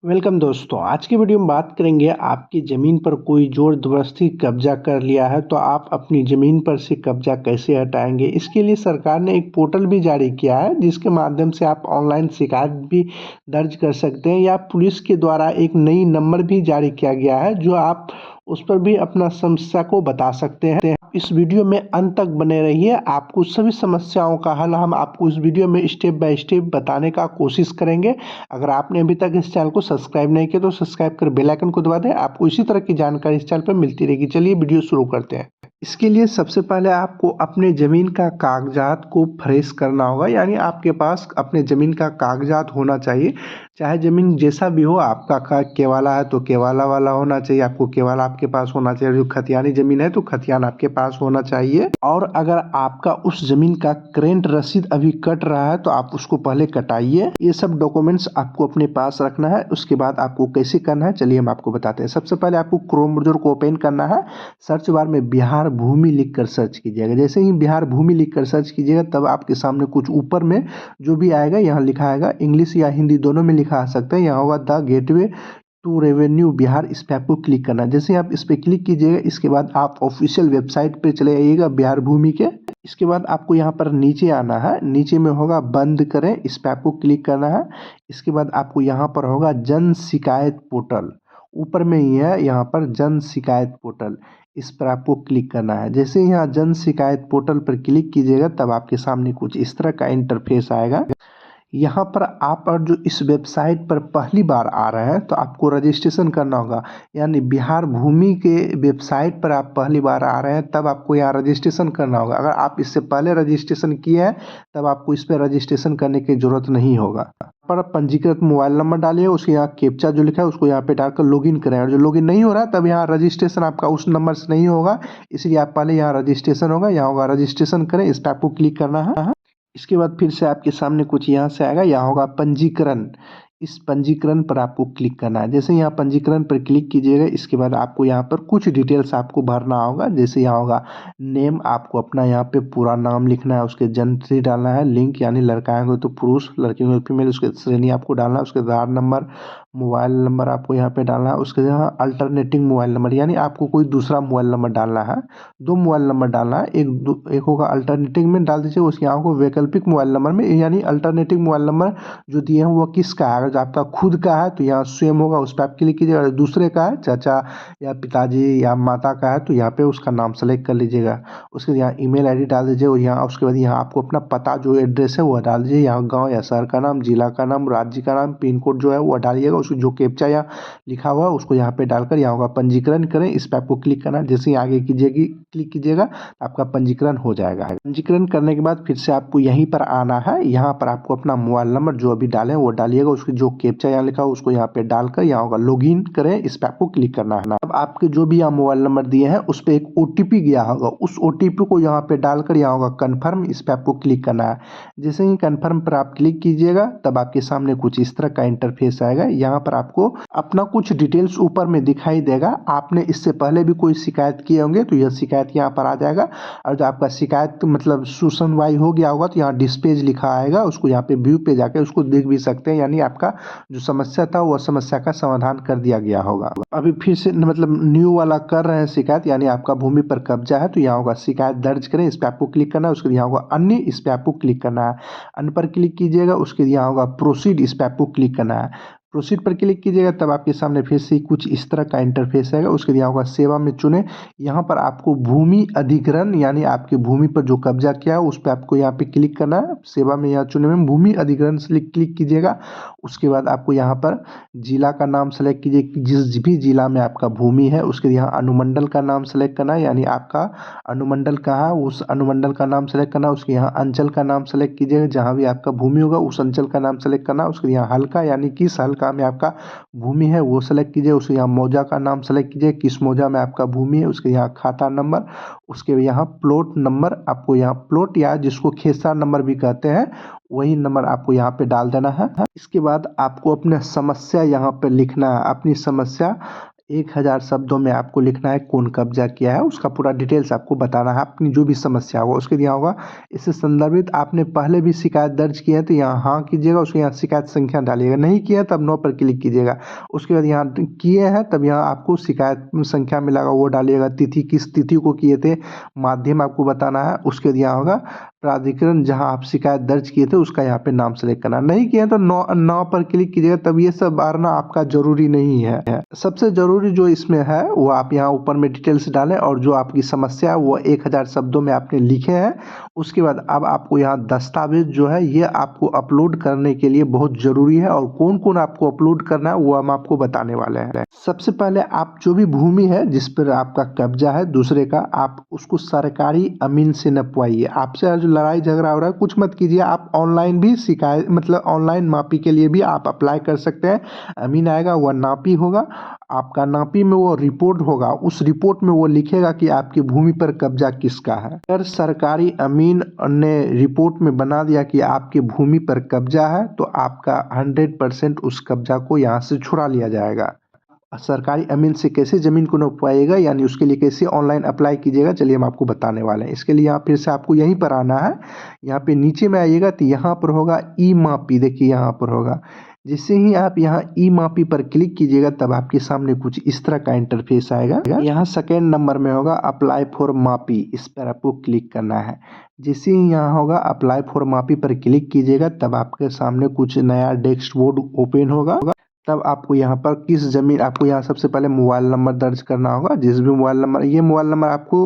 Welcome दोस्तों। आज की वीडियो में बात करेंगे, आपकी ज़मीन पर कोई ज़ोर ज़बरदस्ती कब्जा कर लिया है तो आप अपनी ज़मीन पर से कब्जा कैसे हटाएंगे। इसके लिए सरकार ने एक पोर्टल भी जारी किया है, जिसके माध्यम से आप ऑनलाइन शिकायत भी दर्ज कर सकते हैं, या पुलिस के द्वारा एक नई नंबर भी जारी किया गया है, जो आप उस पर भी अपना समस्या को बता सकते हैं। इस वीडियो में अंत तक बने रहिए, आपको सभी समस्याओं का हल हम आपको इस वीडियो में स्टेप बाय स्टेप बताने का कोशिश करेंगे। अगर आपने अभी तक इस चैनल को सब्सक्राइब नहीं किया तो सब्सक्राइब कर बेल आइकन को दबा दें, आपको इसी तरह की जानकारी इस चैनल पर मिलती रहेगी। चलिए वीडियो शुरू करते हैं। इसके लिए सबसे पहले आपको अपने ज़मीन का कागजात को फ्रेश करना होगा, यानी आपके पास अपने ज़मीन का कागजात होना चाहिए। चाहे ज़मीन जैसा भी हो, आपका केवाला है तो केवाला वाला होना चाहिए, आपको केवाला आपके पास होना चाहिए। जो खतियानी ज़मीन है तो खतियान आपके पास होना चाहिए। और अगर आपका उस ज़मीन का करेंट रसीद अभी कट रहा है तो आप उसको पहले कटाइए। ये सब डॉक्यूमेंट्स आपको अपने पास रखना है। उसके बाद आपको कैसे करना है, चलिए हम आपको बताते हैं। सबसे पहले आपको क्रोम ब्राउज़र को ओपन करना है। सर्च बार में बिहार भूमि लिखकर सर्च कीजिएगा। जैसे ही बिहार भूमि लिखकर सर्च कीजिएगा, तब आपके सामने कुछ ऊपर में जो भी आएगा, यहाँ लिखा आएगा, इंग्लिश या हिंदी दोनों में लिखा आ सकता है। यहाँ होगा the gateway to revenue Bihar. इस पे आपको क्लिक करना है। जैसे आप इस पे क्लिक कीजिएगा, इसके बाद आप ऑफिशियल वेबसाइट पे चले आइएगा बिहार भूमि के। इसके बाद आपको यहाँ पर नीचे आना है, नीचे में होगा बंद करें, इस पे आपको क्लिक करना है। इसके बाद आपको यहाँ पर होगा जन शिकायत पोर्टल, ऊपर में ही है यहाँ पर जन शिकायत पोर्टल, इस पर आपको क्लिक करना है। जैसे यहाँ जन शिकायत पोर्टल पर क्लिक कीजिएगा, तब आपके सामने कुछ इस तरह का इंटरफेस आएगा। यहाँ पर आप और जो इस वेबसाइट पर पहली बार आ रहे हैं तो आपको रजिस्ट्रेशन करना होगा। यानी बिहार भूमि के वेबसाइट पर आप पहली बार आ रहे हैं, तब आपको यहाँ रजिस्ट्रेशन करना होगा। अगर आप इससे पहले रजिस्ट्रेशन किए हैं, तब आपको इस पर रजिस्ट्रेशन करने की ज़रूरत नहीं होगा। पर पंजीकृत मोबाइल नंबर डालिए, उसके यहाँ कैप्चा जो लिखा है उसको यहाँ पे डालकर लॉगिन करें। और जो लॉगिन नहीं हो रहा है, तब यहाँ रजिस्ट्रेशन आपका उस नंबर से नहीं होगा, इसलिए आप पहले यहाँ रजिस्ट्रेशन होगा, यहाँ होगा रजिस्ट्रेशन करें, इस पर आपको क्लिक करना है। इसके बाद फिर से आपके सामने कुछ यहाँ से आएगा, यहाँ होगा पंजीकरण। इस पंजीकरण पर आपको क्लिक करना है। जैसे यहाँ पंजीकरण पर क्लिक कीजिएगा, इसके बाद आपको यहाँ पर कुछ डिटेल्स आपको भरना होगा। जैसे यहाँ होगा नेम, आपको अपना यहाँ पे पूरा नाम लिखना है, उसके जन्मतिथि डालना है, लिंग यानी लड़का होंगे तो पुरुष, लड़की होंगे तो फीमेल, उसके श्रेणी आपको डालना है, उसके आधार नंबर, मोबाइल नंबर आपको यहाँ पे डालना है। उसके यहाँ अल्टरनेटिंग मोबाइल नंबर, यानी आपको कोई दूसरा मोबाइल नंबर डालना है। दो मोबाइल नंबर डालना है, एक होगा अल्टरनेटिव में डाल दीजिए, उसके यहाँ को वैकल्पिक मोबाइल नंबर में, यानी अल्टरनेटिव मोबाइल नंबर जो दिए हैं वो किसका है। अगर आपका खुद का है तो यहाँ स्वयं होगा, उस पर आप क्लिक कीजिएगा। अगर दूसरे का है, चाचा या पिताजी या माता का है, तो यहाँ पे उसका नाम सेलेक्ट कर लीजिएगा। उसके यहाँ ईमेल आईडी डाल दीजिए, और यहाँ उसके बाद यहाँ आपको अपना पता जो एड्रेस है वो डाल दीजिए। यहाँ गाँव या शहर का नाम, जिला का नाम, राज्य का नाम, पिन कोड जो है वो डालिएगा। उसको जो कैप्चा यहाँ लिखा हुआ है उसको यहाँ पे डालकर यहाँ होगा पंजीकरण करें, इस पर आपको क्लिक करना है। जैसे ही आगे कीजिएगी क्लिक कीजिएगा, आपका पंजीकरण हो जाएगा। पंजीकरण करने के बाद फिर से आपको यहीं पर आना है। यहाँ पर आपको अपना मोबाइल नंबर जो अभी डालें वो डालिएगा, उसकी जो कैप्चा यहाँ लिखा हो उसको यहाँ पे डालकर यहाँ होगा लॉगिन करें, इस पर आपको क्लिक करना है। अब आपके जो भी यहाँ मोबाइल नंबर दिए हैं उस पर एक OTP गया होगा, उस OTP को यहाँ पे डालकर यहाँ होगा कन्फर्म, इस पर आपको क्लिक करना है। जैसे ही कन्फर्म पर आप क्लिक कीजिएगा, तब आपके सामने कुछ इस तरह का इंटरफेस आएगा। यहाँ पर आपको अपना कुछ डिटेल्स ऊपर में दिखाई देगा। आपने इससे पहले भी कोई शिकायत किए होंगे तो यह शिकायत यहाँ पर आ जाएगा। और जो आपका शिकायत मतलब सुनवाई हो गया होगा तो यहाँ डिस्पेज लिखा आएगा, उसको यहाँ पे व्यू पे जाके उसको देख भी सकते हैं, यानी आपका जो समस्या था वह समस्या का समाधान कर दिया गया होगा। अभी फिर से मतलब न्यू वाला कर रहे हैं शिकायत, यानी आपका भूमि पर कब्जा है, तो यहाँ होगा शिकायत दर्ज करें, इस पर आपको क्लिक करना है। उसके यहाँ होगा अन्य, इस पर आपको क्लिक करना है। अन्य पर क्लिक कीजिएगा, उसके यहाँ होगा प्रोसीड, इस पर आपको क्लिक करना है। प्रोसीड पर क्लिक कीजिएगा, तब आपके सामने फिर से कुछ इस तरह का इंटरफेस आएगा। उसके यहाँ होगा सेवा में चुने, यहाँ पर आपको भूमि अधिग्रहण, यानी आपकी भूमि पर जो कब्जा किया है उस पर आपको यहाँ पे क्लिक करना है। सेवा में यहाँ चुने में भूमि अधिग्रहण से क्लिक कीजिएगा। उसके बाद आपको यहाँ पर जिला का नाम सेलेक्ट कीजिए, जिस भी जिला में आपका भूमि है उसके यहाँ अनुमंडल का नाम सेलेक्ट करना है, यानी आपका अनुमंडल कहाँ है उस अनुमंडल का नाम सेलेक्ट करना है। उसके यहाँ अंचल का नाम सेलेक्ट कीजिएगा, जहाँ भी आपका भूमि होगा उस अंचल का नाम सेलेक्ट करना है। उसके यहाँ हल्का, यानी किस हल्का में आपका भूमि है वो सेलेक्ट कीजिए। उसके यहाँ मौजा का नाम सेलेक्ट कीजिए, किस मौजा में आपका भूमि है। उसके यहाँ खाता नंबर, उसके यहाँ प्लॉट नंबर, आपको यहाँ प्लॉट या जिसको खेसरा नंबर भी कहते हैं वही नंबर आपको यहाँ पे डाल देना है। इसके बाद आपको अपना समस्या यहाँ पे लिखना है, अपनी समस्या 1000 शब्दों में आपको लिखना है कौन कब्जा किया है, उसका पूरा डिटेल्स आपको बताना है, अपनी जो भी समस्या होगा उसके दिया होगा। इससे संदर्भित आपने पहले भी शिकायत दर्ज की है तो यहाँ हाँ कीजिएगा, उसके यहाँ शिकायत संख्या डालिएगा, नहीं किया तब नो पर क्लिक कीजिएगा। उसके बाद यहाँ किए हैं तब यहाँ आपको शिकायत संख्या मिलेगा वो डालिएगा, तिथि किस तिथि को किए थे, माध्यम आपको बताना है, उसके दिया होगा प्राधिकरण जहां आप शिकायत दर्ज किए थे उसका यहाँ पे नाम सेलेक्ट करना, नहीं किया तो नो नो पर क्लिक कीजिएगा। तब ये सब भरना आपका जरूरी नहीं है। सबसे जरूरी जो इसमें है वो आप यहाँ ऊपर में डिटेल्स डालें और जो आपकी समस्या है वो 1000 शब्दों में आपने लिखे हैं। उसके बाद अब आपको यहाँ दस्तावेज जो है ये आपको अपलोड करने के लिए बहुत जरूरी है, और कौन कौन आपको अपलोड करना है वो हम आपको बताने वाले हैं। सबसे पहले आप जो भी भूमि है जिस पर आपका कब्जा है दूसरे का, आप उसको सरकारी अमीन से नपवाइए। आपसे जो लड़ाई झगड़ा हो रहा है कुछ मत कीजिए, आप ऑनलाइन भी शिकायत मतलब ऑनलाइन मापी के लिए भी आप अप्लाई कर सकते हैं। अमीन आएगा वह नापी होगा, आपका नापी में वो रिपोर्ट होगा, उस रिपोर्ट में वो लिखेगा कि आपकी भूमि पर कब्जा किसका है। अगर सरकारी अमीन ने रिपोर्ट में बना दिया कि आपकी भूमि पर कब्जा है तो आपका 100% उस कब्जा को यहाँ से छुड़ा लिया जाएगा। सरकारी अमीन से कैसे ज़मीन को नपवाइएगा यानी उसके लिए कैसे ऑनलाइन अप्लाई कीजिएगा, चलिए हम आपको बताने वाले हैं। इसके लिए यहाँ फिर से आपको यहीं पर आना है, यहाँ पे नीचे में आइएगा तो यहाँ पर होगा ई मापी, देखिए यहाँ पर होगा। जैसे ही आप यहाँ ई मापी पर क्लिक कीजिएगा तब आपके सामने कुछ इस तरह का इंटरफेस आएगा। यहाँ सेकेंड नंबर में होगा अप्लाई फॉर मापी, इस पर आपको क्लिक करना है। जैसे ही यहाँ होगा अप्लाई फॉर मापी पर क्लिक कीजिएगा तब आपके सामने कुछ नया डैशबोर्ड ओपन होगा। तब आपको यहाँ पर किस ज़मीन, आपको यहाँ सबसे पहले मोबाइल नंबर दर्ज करना होगा। जिस भी मोबाइल नंबर, ये मोबाइल नंबर आपको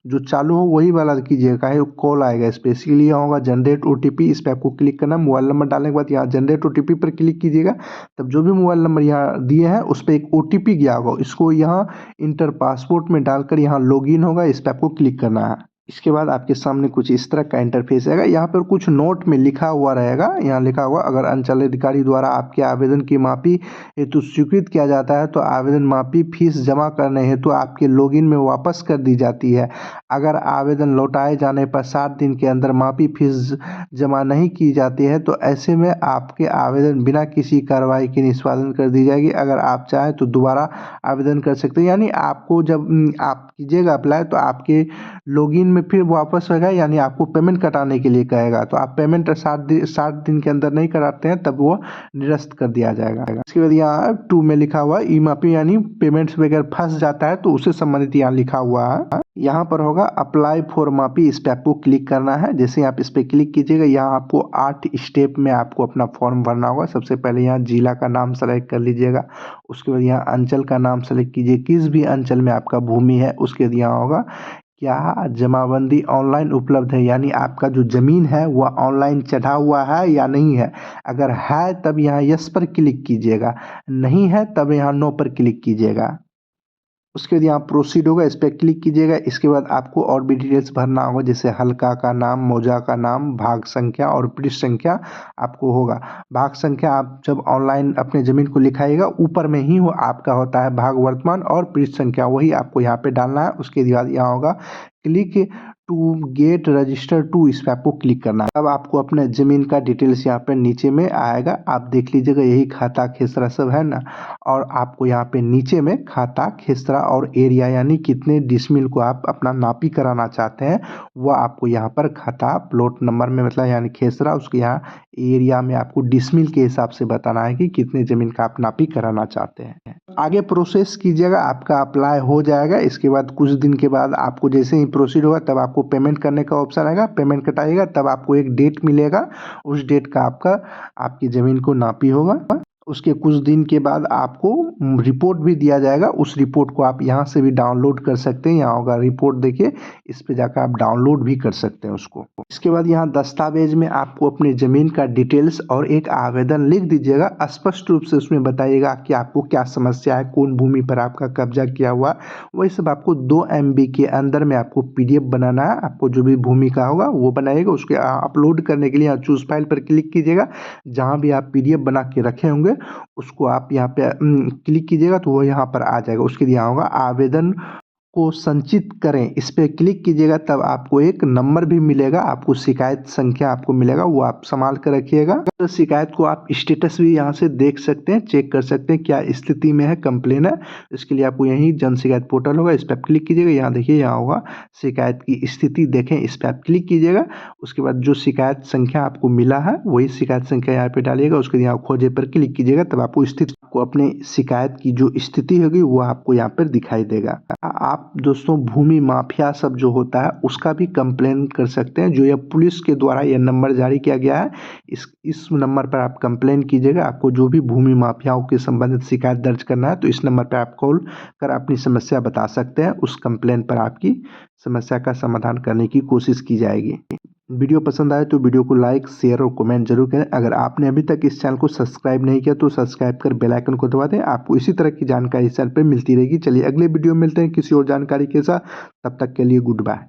जो चालू हो वही वाला कीजिएगा, काहे कॉल आएगा स्पेशली। यहाँ होगा जनरेट ओटीपी, इस पर आपको क्लिक करना। मोबाइल नंबर डालने के बाद यहाँ जनरेट ओटीपी पर क्लिक कीजिएगा। तब जो भी मोबाइल नंबर यहाँ दिए हैं उस पर एक ओटीपी गया होगा, इसको यहाँ इंटर पासपोर्ट में डालकर यहाँ लॉगिन होगा, इस पर आपको क्लिक करना है। इसके बाद आपके सामने कुछ इस तरह का इंटरफेस आएगा। यहाँ पर कुछ नोट में लिखा हुआ रहेगा, यहाँ लिखा हुआ अगर अंचल अधिकारी द्वारा आपके आवेदन की मापी हेतु स्वीकृत किया जाता है तो आवेदन मापी फीस जमा करने हेतु आपके लॉगिन में वापस कर दी जाती है। अगर आवेदन लौटाए जाने पर 7 दिन के अंदर मापी फीस जमा नहीं की जाती है तो ऐसे में आपके आवेदन बिना किसी कार्रवाई के निष्पादन कर दी जाएगी। अगर आप चाहें तो दोबारा आवेदन कर सकते हैं, यानी आपको जब आप कीजिएगा अप्लाई तो आपके लॉगिन में फिर वापस होगा, यानी आपको पेमेंट कटाने के लिए कहेगा। तो आप पेमेंट 7 दिन के अंदर नहीं कराते हैं तब वो निरस्त कर दिया जाएगा। इसके बाद यहाँ 2 में लिखा हुआ ई मापी, यानी पेमेंट्स वगैरह फंस जाता है तो उससे संबंधित यहाँ लिखा हुआ है। यहाँ पर होगा अप्लाई फॉर मापी, इस पर आपको क्लिक करना है। जैसे आप इस पर क्लिक कीजिएगा यहाँ आपको 8 स्टेप में आपको अपना फॉर्म भरना होगा। सबसे पहले यहाँ जिला का नाम सेलेक्ट कर लीजिएगा, उसके बाद यहाँ अंचल का नाम सेलेक्ट कीजिए, किस भी अंचल में आपका भूमि है। उसके बाद यहाँ होगा क्या जमाबंदी ऑनलाइन उपलब्ध है, यानी आपका जो ज़मीन है वह ऑनलाइन चढ़ा हुआ है या नहीं है। अगर है तब यहाँ यस पर क्लिक कीजिएगा, नहीं है तब यहाँ नो पर क्लिक कीजिएगा। उसके बाद यहाँ प्रोसीड होगा, इस पर क्लिक कीजिएगा। इसके बाद आपको और भी डिटेल्स भरना होगा, जैसे हल्का का नाम, मौजा का नाम, भाग संख्या और पृष्ठ संख्या आपको होगा। भाग संख्या आप जब ऑनलाइन अपने ज़मीन को लिखाइएगा ऊपर में ही आपका होता है भाग वर्तमान, और पृष्ठ संख्या वही आपको यहाँ पे डालना है। उसके बाद यहाँ होगा click to get register to, इस पर आपको क्लिक करना है। अब आपको अपने ज़मीन का डिटेल्स यहाँ पे नीचे में आएगा, आप देख लीजिएगा यही खाता खेसरा सब है ना। और आपको यहाँ पे नीचे में खाता खेसरा और एरिया, यानी कितने डिसमिल को आप अपना नापी कराना चाहते हैं वह आपको यहाँ पर खाता प्लॉट नंबर में मतलब यानी खेसरा, उसके यहाँ एरिया में आपको डिसमिल के हिसाब से बताना है कि कितने ज़मीन का आप नापी कराना चाहते हैं। आगे प्रोसेस कीजिएगा, आपका अप्लाई हो जाएगा। इसके बाद कुछ दिन के बाद आपको जैसे ही प्रोसीड होगा तब आपको पेमेंट करने का ऑप्शन आएगा, पेमेंट कटाइएगा तब आपको एक डेट मिलेगा, उस डेट का आपकी ज़मीन को नापी होगा। उसके कुछ दिन के बाद आपको रिपोर्ट भी दिया जाएगा, उस रिपोर्ट को आप यहाँ से भी डाउनलोड कर सकते हैं। यहाँ होगा रिपोर्ट, देखिए इस पे जाकर आप डाउनलोड भी कर सकते हैं उसको। इसके बाद यहाँ दस्तावेज में आपको अपनी ज़मीन का डिटेल्स और एक आवेदन लिख दीजिएगा, स्पष्ट रूप से उसमें बताइएगा कि आपको क्या समस्या है, कौन भूमि पर आपका कब्जा किया हुआ। वही सब आपको 2 MB के अंदर में आपको PDF बनाना है। आपको जो भी भूमि का होगा वो बनाइएगा, उसके अपलोड करने के लिए यहाँ चूज फाइल पर क्लिक कीजिएगा। जहाँ भी आप PDF बना के रखे होंगे उसको आप यहाँ पे क्लिक कीजिएगा तो वो यहाँ पर आ जाएगा। उसके लिए यहाँ होगा आवेदन को संचित करें, इस पे क्लिक कीजिएगा, तब आपको एक नंबर भी मिलेगा, आपको शिकायत संख्या आपको मिलेगा, वो आप संभाल कर रखिएगा। तो शिकायत को आप स्टेटस भी यहाँ से देख सकते हैं, चेक कर सकते हैं क्या स्थिति में है, कंप्लेन है। इसके लिए आपको यहीं जन शिकायत पोर्टल होगा, इस पर आप क्लिक कीजिएगा। यहाँ देखिए, यहाँ होगा शिकायत की स्थिति देखें, इस पर आप क्लिक कीजिएगा। उसके बाद जो शिकायत संख्या आपको मिला है वही शिकायत संख्या यहाँ पे डालिएगा। उसके यहाँ खोजे पर क्लिक कीजिएगा, तब आपको स्थिति को अपने शिकायत की जो स्थिति होगी वो आपको यहाँ पर दिखाई देगा। आप दोस्तों भूमि माफिया सब जो होता है उसका भी कंप्लेन कर सकते हैं। जो ये पुलिस के द्वारा ये नंबर जारी किया गया है, इस नंबर पर आप कंप्लेन कीजिएगा। आपको जो भी भूमि माफियाओं के संबंधित शिकायत दर्ज करना है तो इस नंबर पर आप कॉल कर अपनी समस्या बता सकते हैं। उस कंप्लेन पर आपकी समस्या का समाधान करने की कोशिश की जाएगी। वीडियो पसंद आए तो वीडियो को लाइक, शेयर और कमेंट जरूर करें। अगर आपने अभी तक इस चैनल को सब्सक्राइब नहीं किया तो सब्सक्राइब कर बेल आइकन को दबा दें। आपको इसी तरह की जानकारी इस चैनल पर मिलती रहेगी। चलिए अगले वीडियो में मिलते हैं किसी और जानकारी के साथ, तब तक के लिए गुड बाय।